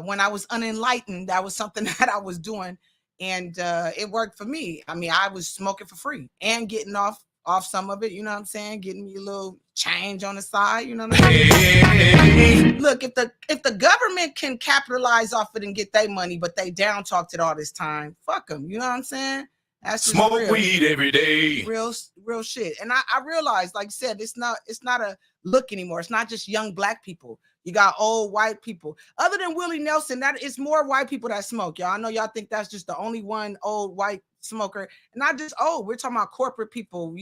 S1: when I was unenlightened, that was something that I was doing. And it worked for me. I mean, I was smoking for free and getting off some of it. You know what I'm saying? Getting me a little change on the side. You know what I'm saying? Look, if the government can capitalize off it and get their money, but they down talked it all this time, fuck them. You know what I'm saying? That's just
S2: smoke
S1: real.
S2: Weed every day.
S1: Real shit. And I realized, like I said, it's not a look anymore. It's not just young black people. You got old white people. Other than Willie Nelson, that is more white people that smoke, y'all. I know y'all think that's just the only one old white smoker. And not just old. We're talking about corporate people.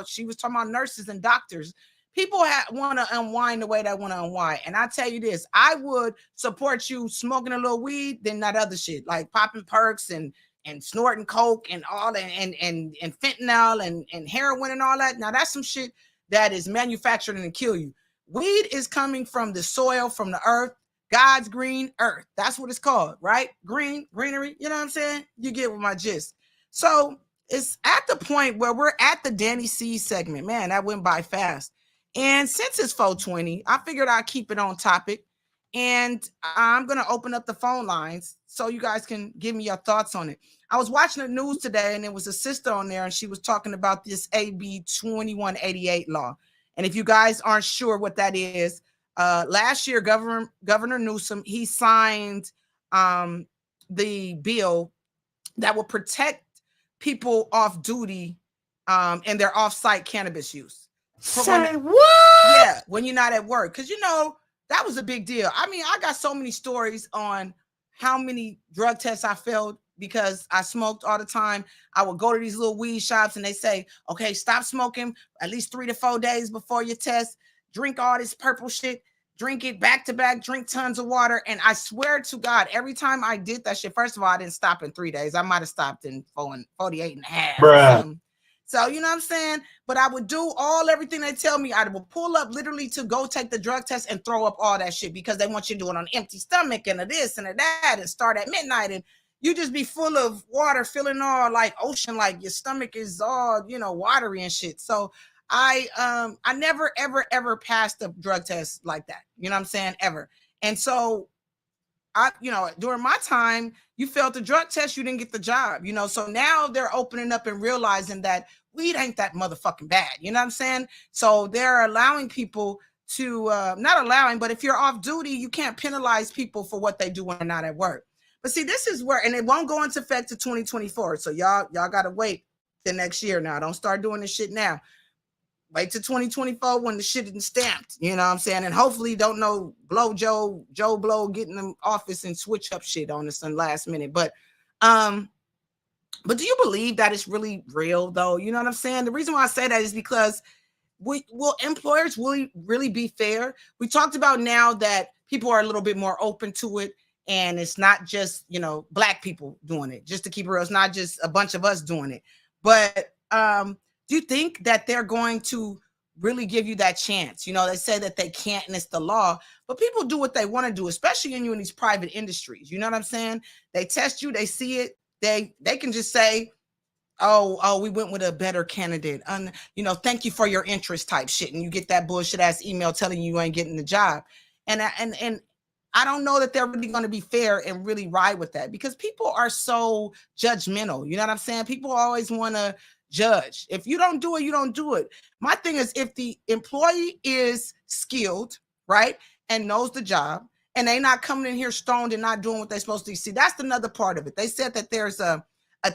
S1: She was talking about nurses and doctors. People want to unwind the way they want to unwind. And I tell you this, I would support you smoking a little weed than that other shit, like popping perks and snorting coke and all that and fentanyl and heroin and all that. Now that's some shit that is manufactured and kill you. Weed is coming from the soil, from the earth, God's green earth. That's what it's called, right? Greenery. You know what I'm saying? You get with my gist. So it's at the point where we're at the Dani C segment. Man, that went by fast. And since it's 420, I figured I'd keep it on topic. And I'm going to open up the phone lines so you guys can give me your thoughts on it. I was watching the news today and there was a sister on there and she was talking about this AB 2188 law. And if you guys aren't sure what that is, last year, Governor Newsom, he signed the bill that will protect people off duty and their off-site cannabis use.
S2: Say what?
S1: Yeah, when you're not at work. Because, you know, that was a big deal. I mean, I got so many stories on how many drug tests I failed because I smoked all the time. I would go to these little weed shops and they say, okay, stop smoking at least 3 to 4 days before your test. Drink all this purple shit. Drink it back to back. Drink tons of water. And I swear to God, every time I did that shit, first of all, I didn't stop in 3 days. I might have stopped in 48 and a half. So, you know what I'm saying? But I would do everything they tell me. I would pull up literally to go take the drug test and throw up all that shit because they want you to do it on an empty stomach and a this and a that and start at midnight. And you just be full of water, feeling all like ocean, like your stomach is all, you know, watery and shit. So I never, ever passed a drug test like that. You know what I'm saying? Ever. And so you know, during my time, you failed the drug test, you didn't get the job, you know. So now they're opening up and realizing that weed ain't that motherfucking bad. You know what I'm saying? So they're allowing people to, not allowing, but if you're off duty, you can't penalize people for what they do when they're not at work. But see, this is where, and it won't go into effect to 2024. So y'all got to wait the next year now. Don't start doing this shit now. Wait till 2024 when the shit isn't stamped, you know what I'm saying? And hopefully don't know Joe Blow get in the office and switch up shit on us in last minute. But do you believe that it's really real though? You know what I'm saying? The reason why I say that is because will employers really be fair? We talked about now that people are a little bit more open to it. And it's not just, you know, Black people doing it. Just to keep it real, it's not just a bunch of us doing it. But do you think that they're going to really give you that chance? You know, they say that they can't and it's the law, but people do what they want to do, especially in these private industries. You know what I'm saying? They test you, they see it, they can just say, oh, we went with a better candidate. You know, thank you for your interest type shit. And you get that bullshit ass email telling you ain't getting the job. And I don't know that they're really going to be fair and really ride with that because people are so judgmental. You know what I'm saying? People always want to judge. If you don't do it, you don't do it. My thing is if the employee is skilled, right, and knows the job, and they not coming in here stoned and not doing what they're supposed to do. See, that's another part of it. They said that there's a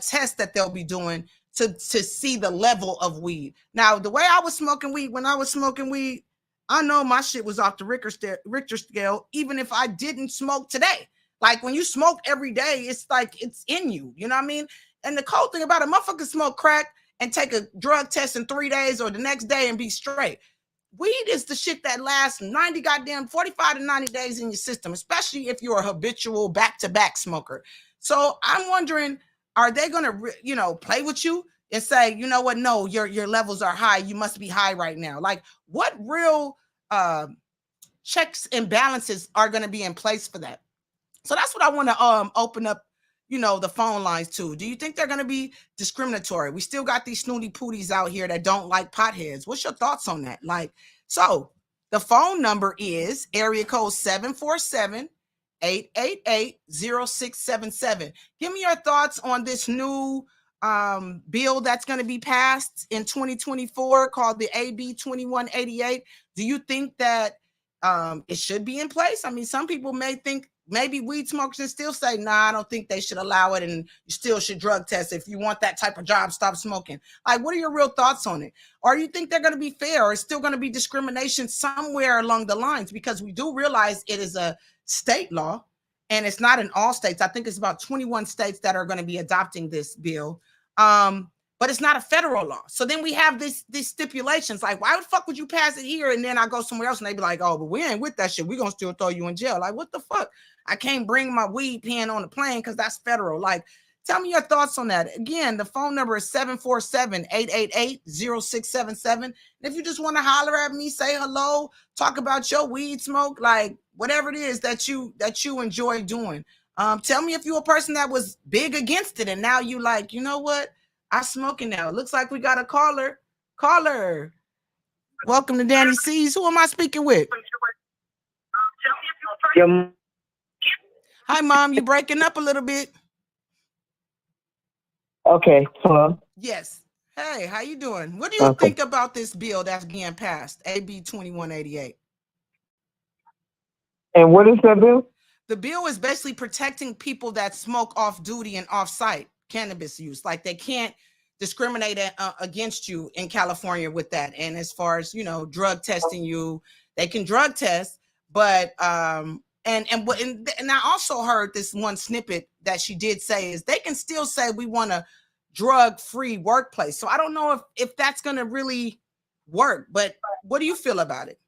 S1: test that they'll be doing to see the level of weed. Now, the way I was smoking weed, when I was smoking weed, I know my shit was off the Richter scale, even if I didn't smoke today. Like when you smoke every day, it's like it's in you. You know what I mean? And the cold thing about it, motherfuckers smoke crack and take a drug test in 3 days or the next day and be straight. Weed is the shit that lasts 45 to 90 days in your system, especially if you're a habitual back-to-back smoker. So I'm wondering, are they going to, you know, play with you and say, you know what? No, your levels are high. You must be high right now. Like what real checks and balances are going to be in place for that? So that's what I want to open up, you know, the phone lines to. Do you think they're going to be discriminatory? We still got these snooty pooties out here that don't like potheads. What's your thoughts on that? Like, so the phone number is area code 747-888-0677. Give me your thoughts on this new bill that's going to be passed in 2024 called the AB 2188. Do you think that it should be in place? I mean, some people may think maybe weed smokers and still say, nah, I don't think they should allow it. And you still should drug test. If you want that type of job, stop smoking. Like, what are your real thoughts on it? Or you think they're going to be fair or it's still going to be discrimination somewhere along the lines? Because we do realize it is a state law and it's not in all states. I think it's about 21 states that are going to be adopting this bill. But it's not a federal law. So then we have these stipulations. Like, why the fuck would you pass it here? And then I go somewhere else and they be like, oh, but we ain't with that shit. We're going to still throw you in jail. Like, what the fuck? I can't bring my weed pen on the plane because that's federal. Like, tell me your thoughts on that. Again, the phone number is 747-888-0677. And if you just want to holler at me, say hello, talk about your weed smoke, like whatever it is that you enjoy doing. Tell me if you're a person that was big against it and now you like, you know what? I'm smoking now. It looks like we got a caller. Caller. Welcome to Danny C's. Who am I speaking with? Hi, Mom. You breaking up a little bit.
S5: Okay. Hello.
S1: Yes. Hey, how you doing? What do you think about this bill that's being passed, AB 2188?
S5: And what is that bill?
S1: The bill is basically protecting people that smoke off duty and off site cannabis use. Like they can't discriminate against you in California with that. And as far as, you know, drug testing you, they can drug test, but and I also heard this one snippet that she did say is they can still say we want a drug-free workplace. So I don't know if that's going to really work, but what do you feel about it?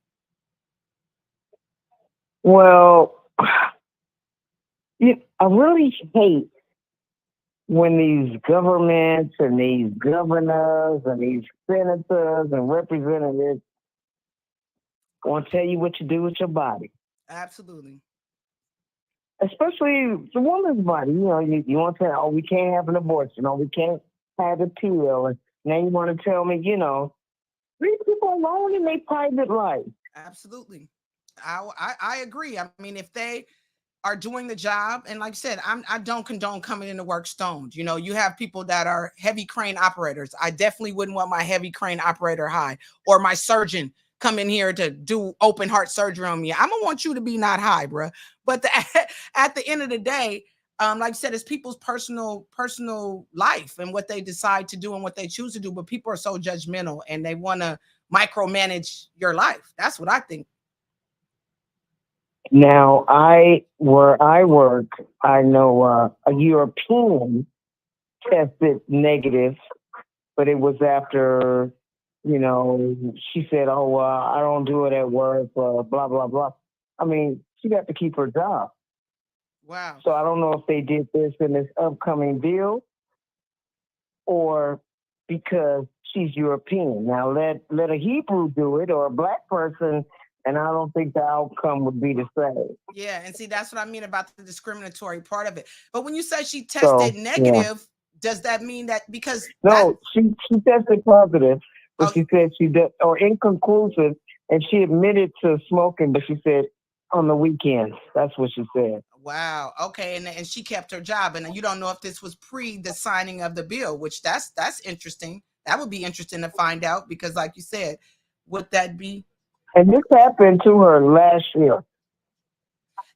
S5: Well, I really hate when these governments and these governors and these senators and representatives want to tell you what you do with your body,
S1: Absolutely.
S5: especially the woman's body. You know, you want to say, oh, we can't have an abortion, or we can't have a pill. And now you want to tell me, you know, leave people alone in their private life.
S1: Absolutely. I agree. I mean, if they are doing the job, and like I said, I don't condone coming into work stoned. You know, you have people that are heavy crane operators. I definitely wouldn't want my heavy crane operator high, or my surgeon come in here to do open heart surgery on me. I'm gonna want you to be not high, bro. But at the end of the day, like I said, it's people's personal life and what they decide to do and what they choose to do. But people are so judgmental and they want to micromanage your life. That's what I think.
S5: Now, where I work, I know a European tested negative, but it was after, you know, she said, "Oh, I don't do it at work," blah blah blah. I mean, she got to keep her job.
S1: Wow.
S5: So I don't know if they did this in this upcoming bill or because she's European. Now let a Hebrew do it or a black person, and I don't think the outcome would be the same.
S1: Yeah, and see, that's what I mean about the discriminatory part of it. But when you say she tested
S5: So yeah.
S1: negative, does that mean that because that
S5: No, she tested positive, but
S1: oh
S5: she said she did, or inconclusive, and she admitted to smoking, but she said on the weekends. That's what she said.
S1: wow, okay, and she kept her job, and you don't know if this was pre the signing of the bill, which that's interesting. That would be interesting to find out because, like you said, would that be
S5: And this happened to her last year.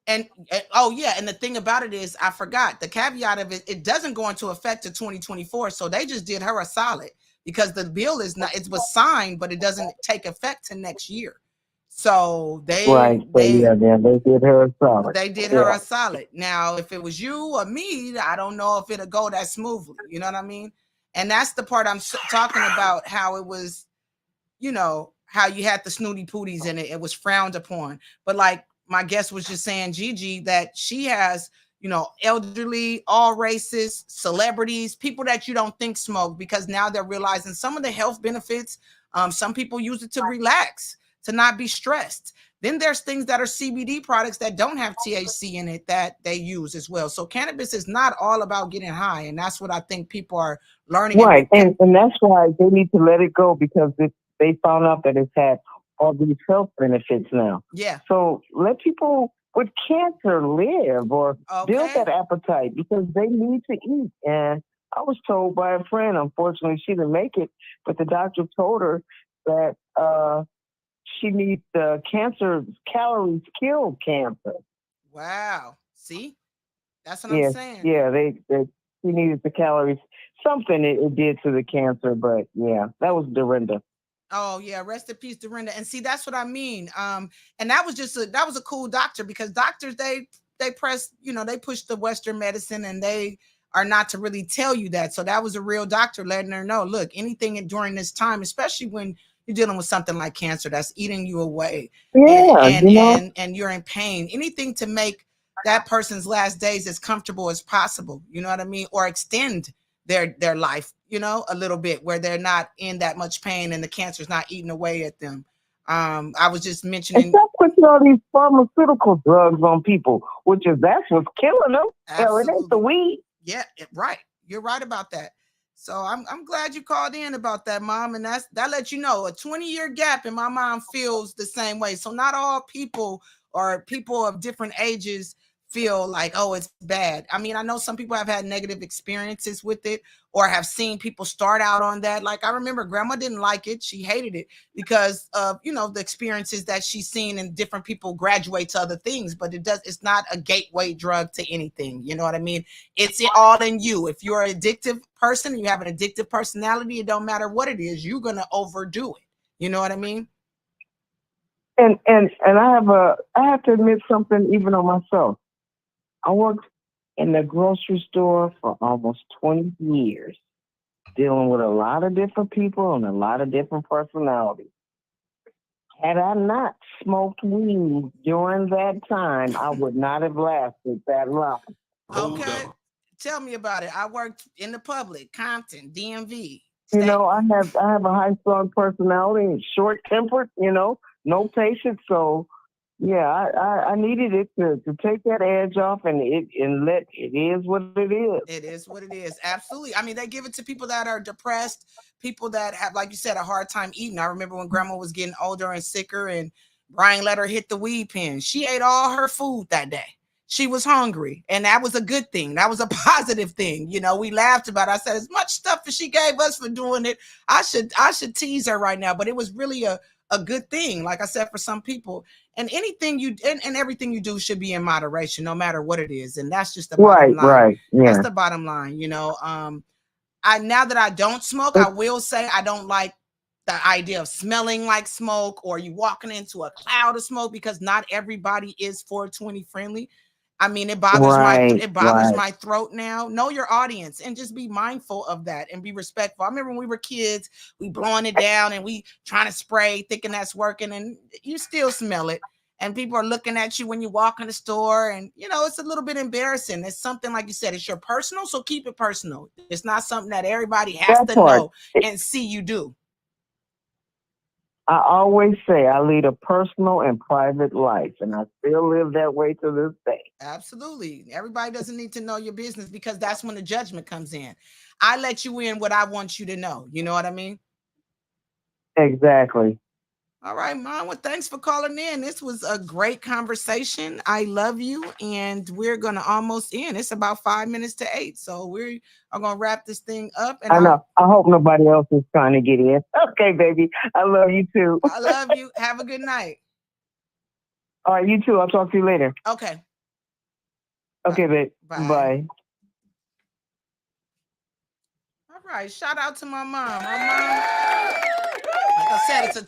S1: and oh yeah, and the thing about it is, I forgot the caveat of it. It doesn't go into effect to 2024, so they just did her a solid because the bill is not. It was signed, but it doesn't take effect to next year. So
S5: Right. So yeah, they did her a solid.
S1: they did her
S5: Yeah.
S1: a solid. Now, if it was you or me, I don't know if it'll go that smoothly. You know what I mean? And that's the part I'm talking about. How it was, you know, how you had the snooty pooties in it. It was frowned upon. But like my guest was just saying, Gigi, that she has, you know, elderly, all races, celebrities, people that you don't think smoke because now they're realizing some of the health benefits. Some people use it to relax, to not be stressed. Then there's things that are CBD products that don't have THC in it that they use as well. So cannabis is not all about getting high, and that's what I think people are learning.
S5: Right. And that's why they need to let it go because they found out that it's had all these health benefits now.
S1: Yeah.
S5: So let people with cancer live or build
S1: Okay.
S5: that appetite because they need to eat. And I was told by a friend, unfortunately, she didn't make it, but the doctor told her that she needs cancer calories kill cancer.
S1: Wow. See, that's what I'm
S5: Yes,
S1: saying.
S5: yeah, they she needed the calories. Something it did to the cancer, but yeah, that was Dorinda.
S1: Oh yeah, rest in peace, Dorinda. And see, that's what I mean. And that was just that was a cool doctor because doctors they press, you know, they push the Western medicine and they are not to really tell you that. So that was a real doctor letting her know, look, anything during this time, especially when you're dealing with something like cancer that's eating you away
S5: Yeah,
S1: and you're in pain, anything to make that person's last days as comfortable as possible, you know what I mean? Or extend their life, you know, a little bit where they're not in that much pain and the cancer's not eating away at them. I was just
S5: and
S1: mentioning
S5: stop putting all these pharmaceutical drugs on people, which is that's what's killing them. Hell, it ain't the
S1: absolutely.
S5: weed.
S1: Yeah, right. You're right about that. So I'm glad you called in about that, mom. And that lets you know a 20-year gap in my mom feels the same way. So not all people or people of different ages feel like, oh, it's bad. I mean, I know some people have had negative experiences with it or have seen people start out on that. Like I remember grandma didn't like it. She hated it because of, you know, the experiences that she's seen and different people graduate to other things, but it's not a gateway drug to anything. You know what I mean? It's all in you. If you're an addictive person and you have an addictive personality, it don't matter what it is, you're gonna overdo it. You know what I mean?
S5: And I have to admit something even on myself. I worked in the grocery store for almost 20 years, dealing with a lot of different people and a lot of different personalities. Had I not smoked weed during that time, I would not have lasted that long.
S2: Hold
S1: Okay.
S2: up.
S1: Tell me about it. I worked in the public, Compton, DMV.
S5: You
S1: State.
S5: know, I have a high strung personality and short tempered. You know, no patience. So yeah, I needed it to take that edge off and let it is what it is.
S1: It is what it is. Absolutely. I mean, they give it to people that are depressed, people that have, like you said, a hard time eating. I remember when grandma was getting older and sicker and Brian let her hit the weed pen. She ate all her food that day. She was hungry. And that was a good thing. That was a positive thing. You know, we laughed about it. I said, as much stuff as she gave us for doing it, I should tease her right now. But it was really a good thing. Like I said, for some people. And anything you and everything you do should be in moderation, no matter what it is. And that's just the bottom
S5: Right,
S1: line.
S5: right,
S1: That's
S5: yeah.
S1: the bottom line, you know. I now that I don't smoke,
S5: But
S1: I will say I don't like the idea of smelling like smoke or you walking into a cloud of smoke because not everybody is 420 friendly. I mean,
S5: right,
S1: it bothers
S5: right.
S1: my throat now. Know your audience and just be mindful of that and be respectful. I remember when we were kids, we blowing it down and we trying to spray, thinking that's working, and you still smell it. And people are looking at you when you walk in the store, and you know it's a little bit embarrassing. It's something like you said, it's your personal, so keep it personal. It's not something that everybody has
S5: That
S1: to
S5: part.
S1: know and see you do.
S5: I always say I lead a personal and private life, and I still live that way to this day.
S1: Absolutely. Everybody doesn't need to know your business because that's when the judgment comes in. I let you in what I want you to know. You know what I mean?
S5: Exactly.
S1: All right, Mom. Well, thanks for calling in. This was a great conversation. I love you. And we're going to almost end. It's about 5 minutes to 8. So we are going to wrap this thing up. And
S5: I know. I hope nobody else is trying to get in. Okay, baby. I love you too.
S1: I love you. Have a good night.
S5: All right, you too. I'll talk to you later.
S1: Okay. Bye.
S5: Okay, babe.
S1: Bye.
S5: Bye.
S1: All right. Shout out to my mom. My mom, like I said, it's a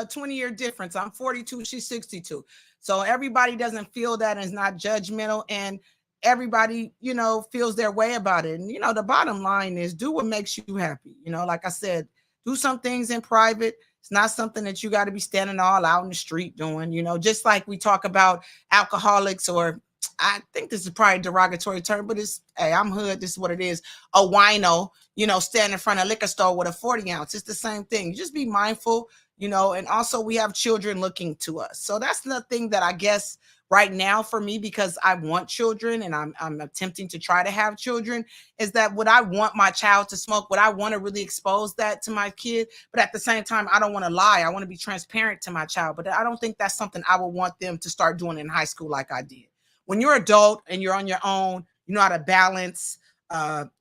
S1: 20-year difference. I'm 42, she's 62. So everybody doesn't feel that and is not judgmental. And everybody, you know, feels their way about it. And, you know, the bottom line is do what makes you happy. You know, like I said, do some things in private. It's not something that you got to be standing all out in the street doing, you know, just like we talk about alcoholics, or I think this is probably a derogatory term, but it's, hey, I'm hood. This is what it is. A wino, you know, stand in front of a liquor store with a 40 ounce. It's the same thing. Just be mindful, you know, and also we have children looking to us. So that's the thing that I guess right now for me, because I want children and I'm attempting to try to have children, is that would I want my child to smoke? Would I want to really expose that to my kid? But at the same time, I don't want to lie. I want to be transparent to my child, but I don't think that's something I would want them to start doing in high school like I did. When you're adult and you're on your own, you know how to balance,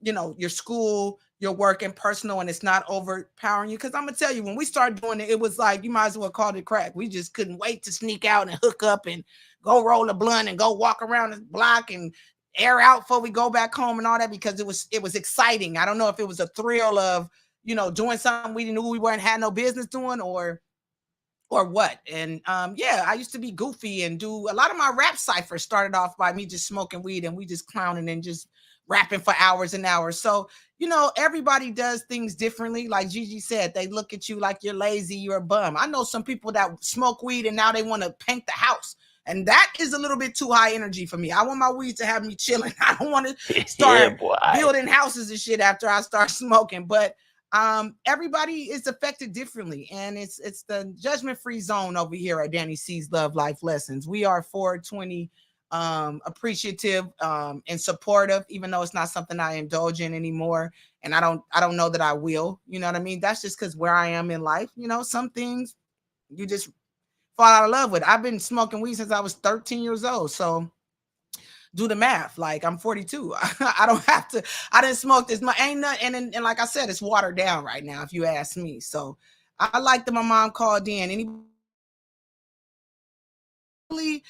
S1: you know, your school, your work, and personal, and it's not overpowering you. Because I'm gonna tell you, when we started doing it, it was like you might as well call it crack. We just couldn't wait to sneak out and hook up and go roll a blunt and go walk around the block and air out before we go back home and all that, because it was exciting. I don't know if it was a thrill of, you know, doing something we knew we weren't had no business doing, or what. And yeah, I used to be goofy and do a lot of my rap ciphers started off by me just smoking weed and we just clowning and just rapping for hours and hours. So, you know, everybody does things differently. Like Gigi said, they look at you like you're lazy, you're a bum. I know some people that smoke weed and now they want to paint the house. And that is a little bit too high energy for me. I want my weed to have me chilling. I don't want to start building houses and shit after I start smoking. But everybody is affected differently, and it's the judgment free zone over here at Danny C's Love Life Lessons. We are 420 appreciative and supportive, even though it's not something I indulge in anymore, and I don't know that I will, you know what I mean? That's just because where I am in life, you know, some things you just fall out of love with. I've been smoking weed since I was 13 years old, so do the math. Like, I'm 42. I don't have to. I didn't smoke this much. Ain't nothing. And like I said, it's watered down right now, if you ask me. So I like that my mom called in. Anybody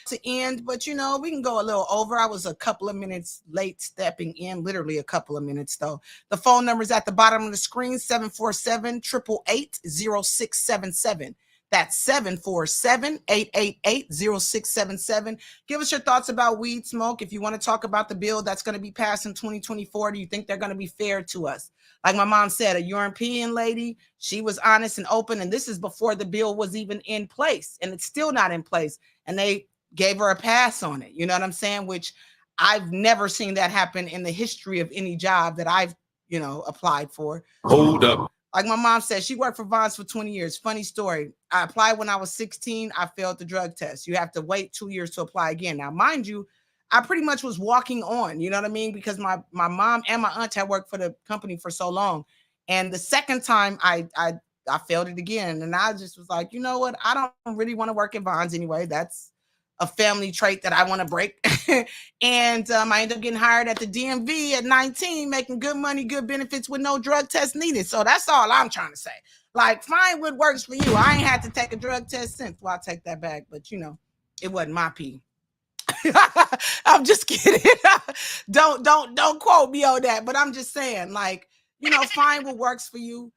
S1: to end, but you know, we can go a little over. I was a couple of minutes late stepping in, literally a couple of minutes though. The phone number is at the bottom of the screen, 747-888-0677. That's 747-888-0677. Give us your thoughts about weed smoke. If you want to talk about the bill that's going to be passed in 2024, do you think they're going to be fair to us? Like my mom said, a European lady, she was honest and open, and this is before the bill was even in place, and it's still not in place, and they gave her a pass on it. You know what I'm saying? Which I've never seen that happen in the history of any job that I've, applied for.
S2: Hold up.
S1: Like my mom said, she worked for Vons for 20 years. Funny story. I applied when I was 16. I failed the drug test. You have to wait 2 years to apply again. Now, mind you, I pretty much was walking on, you know what I mean? Because my mom and my aunt had worked for the company for so long. And the second time I failed it again. And I just was like, you know what? I don't really want to work at Vons anyway. That's a family trait that I want to break. And I ended up getting hired at the DMV at 19, making good money, good benefits with no drug test needed. So that's all I'm trying to say. Like, find what works for you. I ain't had to take a drug test since. Well, I'll take that back, but it wasn't my pee. I'm just kidding. Don't quote me on that, but I'm just saying, like, find what works for you.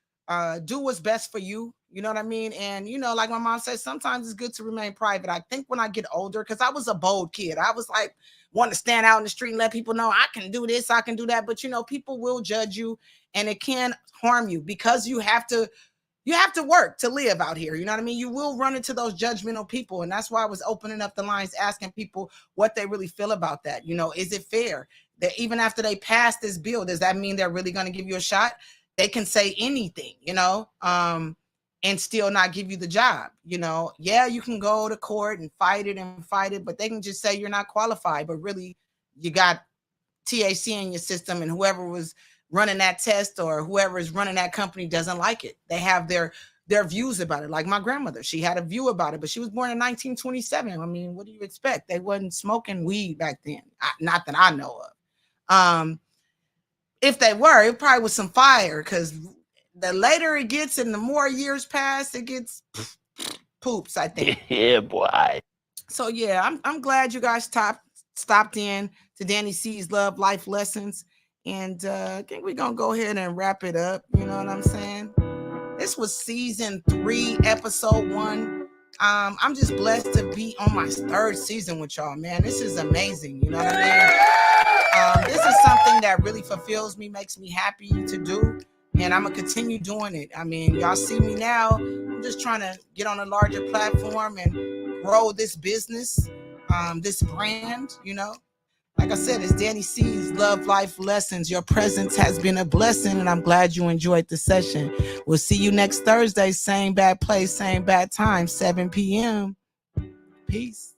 S1: Do what's best for you. You know what I mean? And, like my mom says, sometimes it's good to remain private. I think when I get older, because I was a bold kid, I was like, want to stand out in the street and let people know I can do this, I can do that. But, people will judge you and it can harm you because you have to work to live out here. You know what I mean? You will run into those judgmental people. And that's why I was opening up the lines, asking people what they really feel about that. Is it fair that even after they pass this bill, does that mean they're really going to give you a shot? They can say anything, and still not give you the job. Yeah, you can go to court and fight it, but they can just say you're not qualified, but really you got THC in your system, and whoever was running that test or whoever is running that company doesn't like it. They have their views about it. Like my grandmother, she had a view about it, but she was born in 1927. I mean, what do you expect? They wasn't smoking weed back then. Not that I know of. If they were, it probably was some fire, because the later it gets and the more years pass, it gets poops, I think.
S2: Yeah, boy.
S1: So yeah, I'm glad you guys stopped in to Dani C's Love Life Lessons. And I think we're going to go ahead and wrap it up. You know what I'm saying? This was season 3, episode 1. I'm just blessed to be on my 3rd season with y'all, man. This is amazing. You know what I mean? This is something that really fulfills me, makes me happy to do. And I'm going to continue doing it. I mean, y'all see me now. I'm just trying to get on a larger platform and grow this business, this brand, Like I said, it's Dani C's Love Life Lessons. Your presence has been a blessing, and I'm glad you enjoyed the session. We'll see you next Thursday, same bad place, same bad time, 7 p.m. Peace.